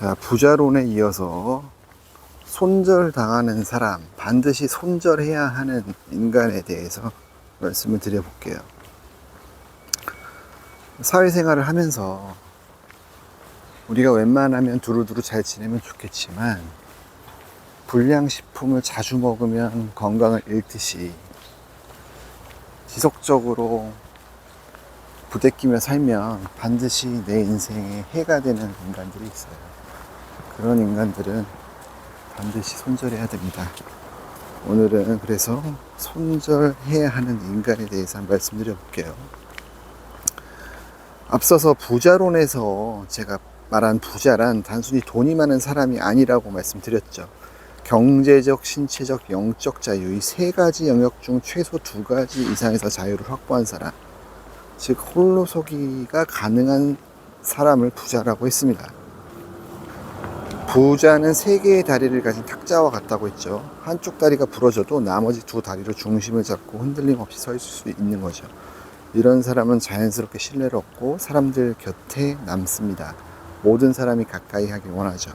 자, 부자론에 이어서 손절당하는 사람, 반드시 손절해야 하는 인간에 대해서 말씀을 드려볼게요. 사회생활을 하면서 우리가 웬만하면 두루두루 잘 지내면 좋겠지만 불량식품을 자주 먹으면 건강을 잃듯이 지속적으로 부대끼며 살면 반드시 내 인생에 해가 되는 인간들이 있어요. 그런 인간들은 반드시 손절해야 됩니다. 오늘은 그래서 손절해야 하는 인간에 대해서 한번 말씀드려 볼게요. 앞서서 부자론에서 제가 말한 부자란 단순히 돈이 많은 사람이 아니라고 말씀드렸죠. 경제적, 신체적, 영적 자유, 이 세 가지 영역 중 최소 두 가지 이상에서 자유를 확보한 사람, 즉 홀로서기가 가능한 사람을 부자라고 했습니다. 부자는 세 개의 다리를 가진 탁자와 같다고 했죠. 한쪽 다리가 부러져도 나머지 두 다리로 중심을 잡고 흔들림 없이 서 있을 수 있는 거죠. 이런 사람은 자연스럽게 신뢰를 얻고 사람들 곁에 남습니다. 모든 사람이 가까이 하길 원하죠.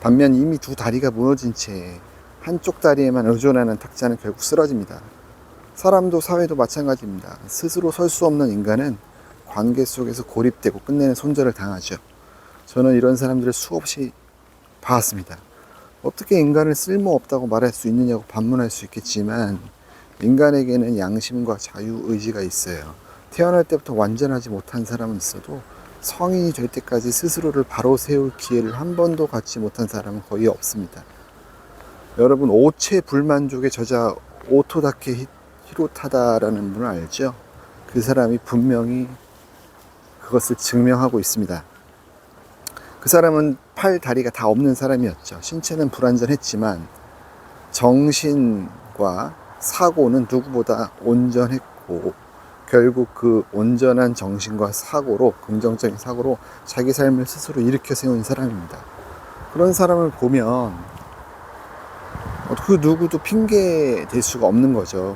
반면 이미 두 다리가 무너진 채 한쪽 다리에만 의존하는 탁자는 결국 쓰러집니다. 사람도 사회도 마찬가지입니다. 스스로 설 수 없는 인간은 관계 속에서 고립되고 끝내는 손절을 당하죠. 저는 이런 사람들을 수없이 봤습니다. 어떻게 인간을 쓸모없다고 말할 수 있느냐고 반문할 수 있겠지만 인간에게는 양심과 자유의지가 있어요. 태어날 때부터 완전하지 못한 사람은 있어도 성인이 될 때까지 스스로를 바로 세울 기회를 한 번도 갖지 못한 사람은 거의 없습니다. 여러분, 오체 불만족의 저자 오토다케 히로타다라는 분을 알죠? 그 사람이 분명히 그것을 증명하고 있습니다. 그 사람은 팔, 다리가 다 없는 사람이었죠. 신체는 불완전했지만 정신과 사고는 누구보다 온전했고 결국 그 온전한 정신과 사고로, 긍정적인 사고로 자기 삶을 스스로 일으켜 세운 사람입니다. 그런 사람을 보면 그 누구도 핑계 댈 수가 없는 거죠.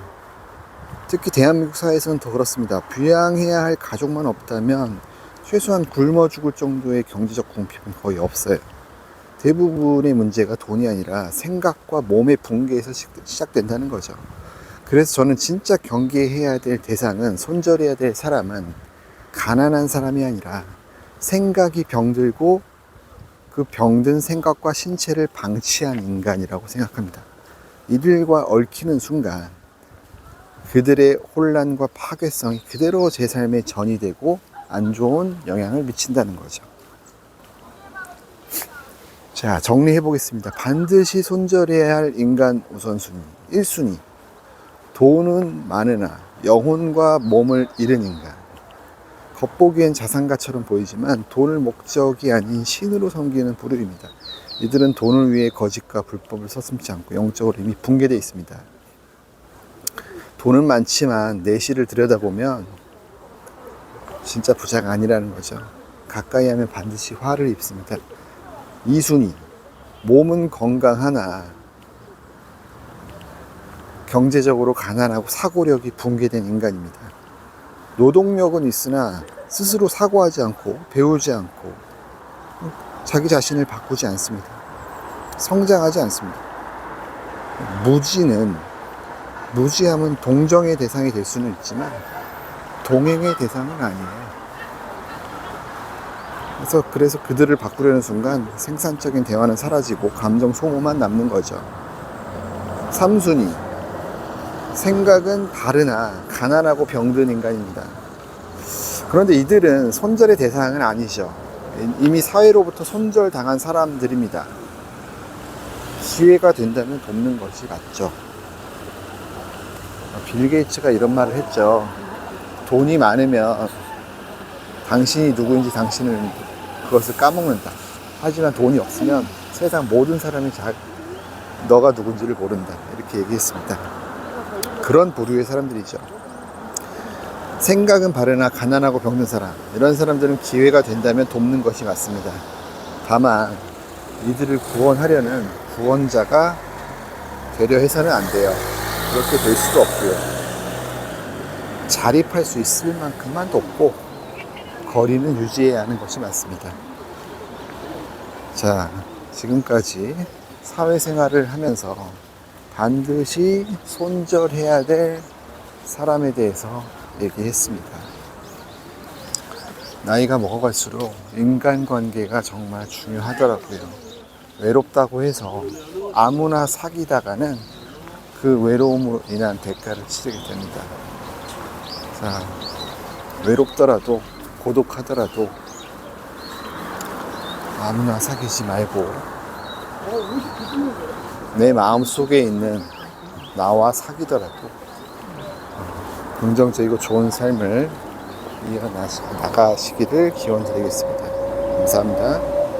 특히 대한민국 사회에서는 더 그렇습니다. 부양해야 할 가족만 없다면 최소한 굶어 죽을 정도의 경제적 궁핍은 거의 없어요. 대부분의 문제가 돈이 아니라 생각과 몸의 붕괴에서 시작된다는 거죠. 그래서 저는 진짜 경계해야 될 대상은, 손절해야 될 사람은 가난한 사람이 아니라 생각이 병들고 그 병든 생각과 신체를 방치한 인간이라고 생각합니다. 이들과 얽히는 순간 그들의 혼란과 파괴성이 그대로 제 삶에 전이되고 안 좋은 영향을 미친다는 거죠. 자, 정리해 보겠습니다. 반드시 손절해야 할 인간 우선순위 1순위, 돈은 많으나 영혼과 몸을 잃은 인간. 겉보기엔 자산가처럼 보이지만 돈을 목적이 아닌 신으로 섬기는 부류입니다. 이들은 돈을 위해 거짓과 불법을 서슴지 않고 영적으로 이미 붕괴되어 있습니다. 돈은 많지만 내실을 들여다보면 진짜 부자가 아니라는 거죠. 가까이 하면 반드시 화를 입습니다. 2순위, 몸은 건강하나 경제적으로 가난하고 사고력이 붕괴된 인간입니다. 노동력은 있으나 스스로 사고하지 않고 배우지 않고 자기 자신을 바꾸지 않습니다. 성장하지 않습니다. 무지함은 동정의 대상이 될 수는 있지만 동행의 대상은 아니에요. 그래서 그들을 바꾸려는 순간 생산적인 대화는 사라지고 감정 소모만 남는 거죠. 3순위, 생각은 바르나 가난하고 병든 인간입니다. 그런데 이들은 손절의 대상은 아니죠. 이미 사회로부터 손절당한 사람들입니다. 기회가 된다면 돕는 것이 맞죠. 빌 게이츠가 이런 말을 했죠. 돈이 많으면 당신이 누구인지 당신은 그것을 까먹는다. 하지만 돈이 없으면 세상 모든 사람이 너가 누군지를 모른다. 이렇게 얘기했습니다. 그런 부류의 사람들이죠. 생각은 바르나 가난하고 병든 사람, 이런 사람들은 기회가 된다면 돕는 것이 맞습니다. 다만 이들을 구원하려는 구원자가 되려 해서는 안 돼요. 그렇게 될 수도 없고요. 자립할 수 있을 만큼만 돕고 거리는 유지해야 하는 것이 맞습니다. 자, 지금까지 사회생활을 하면서 반드시 손절해야 될 사람에 대해서 얘기했습니다. 나이가 먹어갈수록 인간관계가 정말 중요하더라고요. 외롭다고 해서 아무나 사귀다가는 그 외로움으로 인한 대가를 치르게 됩니다. 자, 외롭더라도 고독하더라도 아무나 사귀지 말고 내 마음속에 있는 나와 사귀더라도 긍정적이고 좋은 삶을 이어나가시기를 기원드리겠습니다. 감사합니다.